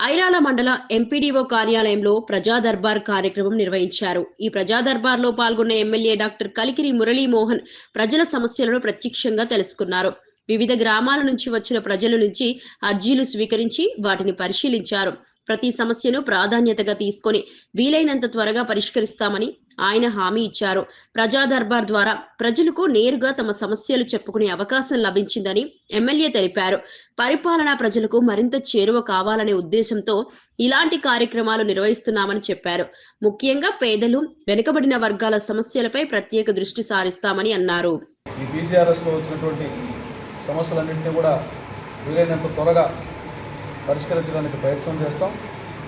ఐరాల మండల ఎంపీడీఓ కార్యాలయంలో ప్రజా దర్బార్ కార్యక్రమం నిర్వహించారు. ఈ ప్రజా దర్బార్లో పాల్గొన్న ఎమ్మెల్యే డాక్టర్ కలికిరి మురళీమోహన్ ప్రజల సమస్యలను ప్రత్యక్షంగా తెలుసుకున్నారు. వివిధ గ్రామాల నుంచి వచ్చిన ప్రజల నుంచి అర్జీలు స్వీకరించి వాటిని పరిశీలించారు. ప్రతి సమస్యను ప్రాధాన్యతగా తీసుకొని వీలైనంత త్వరగా పరిష్కరిస్తామని ఆయన హామీ ఇచ్చారు. ప్రజా దర్బార్ ద్వారా ప్రజలకు నేరుగా తమ సమస్యలు చెప్పుకునే అవకాశం లభించిందని ఎమ్మెల్యే తెలిపారు. పరిపాలన ప్రజలకు మరింత చేరువ కావాలనే ఉద్దేశంతో ఇలాంటి కార్యక్రమాలు నిర్వహిస్తున్నామని చెప్పారు. ముఖ్యంగా పేదలు, వెనుకబడిన వర్గాల సమస్యలపై ప్రత్యేక దృష్టి సారిస్తామని అన్నారు. ఈ బీజీఆర్ఎస్లో వచ్చినటువంటి సమస్యలన్నింటినీ కూడా వీలైనంత త్వరగా పరిష్కరించడానికి ప్రయత్నం చేస్తాం.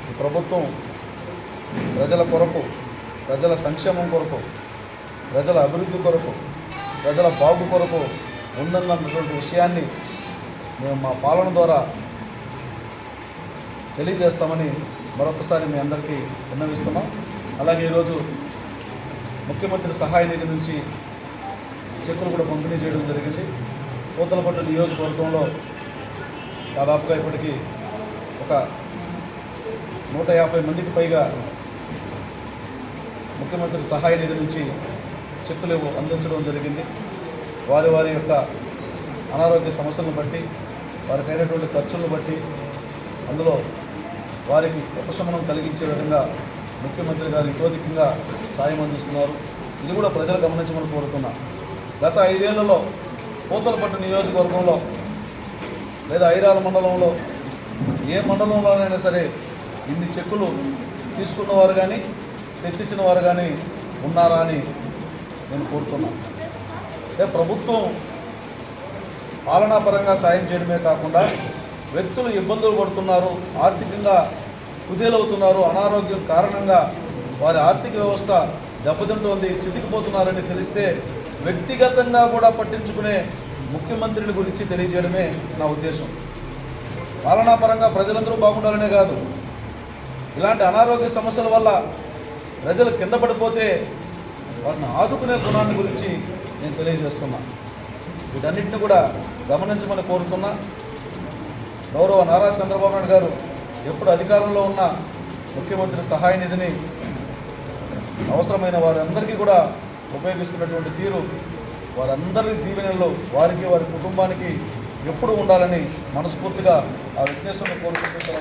ఈ ప్రభుత్వం ప్రజల కొరకు, ప్రజల సంక్షేమం కొరకు, ప్రజల అభివృద్ధి కొరకు, ప్రజల బాగు కొరకు ఉందన్నటువంటి విషయాన్ని మేము మా పాలన ద్వారా తెలియజేస్తామని మరొకసారి మీ అందరికీ విన్నవిస్తున్నాం. అలాగే ఈరోజు ముఖ్యమంత్రి సహాయ నిధి నుంచి చెక్కులు కూడా పంపిణీ చేయడం జరిగింది. పూతలపట్టు నియోజకవర్గంలో దాదాపుగా ఇప్పటికీ ఒక 150 మందికి పైగా ముఖ్యమంత్రి సహాయ నిధి నుంచి చెక్కులు అందించడం జరిగింది. వారి వారి యొక్క అనారోగ్య సమస్యలను బట్టి, వారికి అయినటువంటి ఖర్చులను బట్టి అందులో వారికి ఉపశమనం కలిగించే విధంగా ముఖ్యమంత్రి గారు ఇతోధికంగా సాయం అందిస్తున్నారు. ఇది కూడా ప్రజలు గమనించమని కోరుతున్నా. గత 5 ఏళ్లలో పూతలపట్టు నియోజకవర్గంలో లేదా ఐరాల మండలంలో ఏ మండలంలోనైనా సరే ఇన్ని చెక్కులు తీసుకున్నవారు కానీ తెచ్చిచ్చిన వారు కానీ ఉన్నారా అని నేను కోరుతున్నాను. అంటే ప్రభుత్వం పాలనాపరంగా సాయం చేయడమే కాకుండా వ్యక్తులు ఇబ్బందులు పడుతున్నారు, ఆర్థికంగా కుదేలవుతున్నారు, అనారోగ్యం కారణంగా వారి ఆర్థిక వ్యవస్థ దెబ్బతింటోంది, చితికిపోతున్నారని తెలిస్తే వ్యక్తిగతంగా కూడా పట్టించుకునే ముఖ్యమంత్రిని గురించి తెలియజేయడమే నా ఉద్దేశం. పాలనాపరంగా ప్రజలందరూ బాగుండాలనే కాదు, ఇలాంటి అనారోగ్య సమస్యల వల్ల ప్రజలు కింద పడిపోతే వారిని ఆదుకునే గుణాన్ని గురించి నేను తెలియజేస్తున్నా. వీటన్నిటిని కూడా గమనించమని కోరుతున్నా. గౌరవ నారా చంద్రబాబు నాయుడు గారు ఎప్పుడు అధికారంలో ఉన్న ముఖ్యమంత్రి సహాయ నిధిని అవసరమైన వారందరికీ కూడా ఉపయోగిస్తున్నటువంటి తీరు, వారందరి దీవెనల్లో వారికి, వారి కుటుంబానికి ఎప్పుడు ఉండాలని మనస్ఫూర్తిగా ఆ విఘ్నేశ్వరుని కోరుకుంటూ